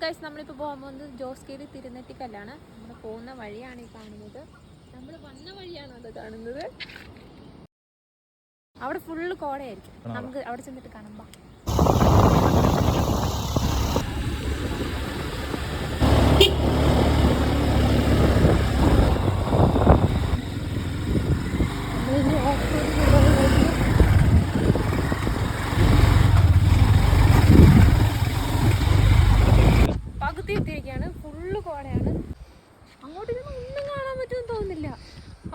Guys, നമ്മളിപ്പോൾ പോകാൻ പോകുന്നത് ജോസ്കേരി തിരുനെറ്റിക്കല്ലാണ്. നമ്മൾ പോകുന്ന വഴിയാണ് ഈ കാണുന്നത്. നമ്മൾ വന്ന വഴിയാണ് അത് കാണുന്നത്. അവിടെ ഫുള്ള് കോടയായിരിക്കും. നമുക്ക് അവിടെ ചെന്നിട്ട് കാണാം. പകുതി എത്തിയിരിക്കുകയാണ്. ഫുള്ള് കോടയാണ്. അങ്ങോട്ടേക്കൊന്നും ഒന്നും കാണാൻ പറ്റുമെന്ന് തോന്നുന്നില്ല.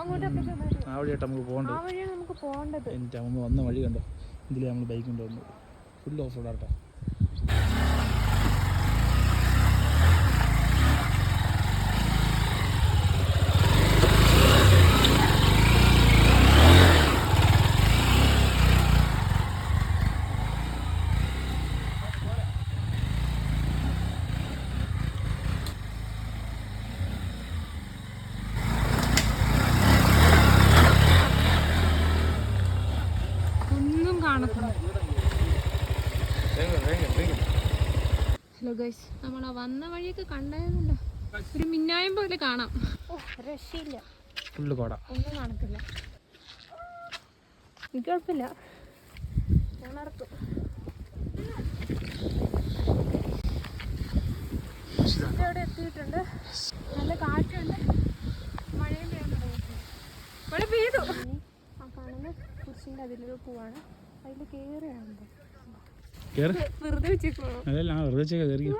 അങ്ങോട്ട് ആ വഴിയായിട്ട് നമുക്ക് പോകേണ്ടത്. ആ വഴിയാണ് നമുക്ക് പോകേണ്ടത്. എൻ്റെ അമ്മ വന്ന വഴി കണ്ടോ? ഇതിൽ നമ്മൾ ബൈക്ക് കൊണ്ടുവന്നത് ഫുൾ ഓഫ് റോഡാട്ടോ. ഹലോ ഗൈസ്, നമ്മൾ വന്ന വഴിയൊക്കെ കണ്ടായിരുന്നല്ലോ. ഒരു മിന്നായം പോലെ കാണാം. രക്ഷയില്ല, ഫുള്ള് കോട, ഒന്നും കാണത്തില്ല. എനിക്ക് കുഴപ്പമില്ല, ഞാൻ നടക്കും. ഇവിടെ എത്തിയിട്ടുണ്ട്. നല്ല കാറ്റുണ്ട്, മഴയും പെയ്യാൻ തുടങ്ങിയിട്ടുണ്ട്. മഴ പെയ്തു. ആ കാണുന്ന കുരിശിൻ്റെ അതിലൊരു പൂവാണ്. അതിൽ കയറുകയാണല്ലോ. വെറുതെ വെച്ചേക്കോ? അതല്ല, വെറുതെ വെച്ചേക്കാ. കയറി ഇറങ്ങി.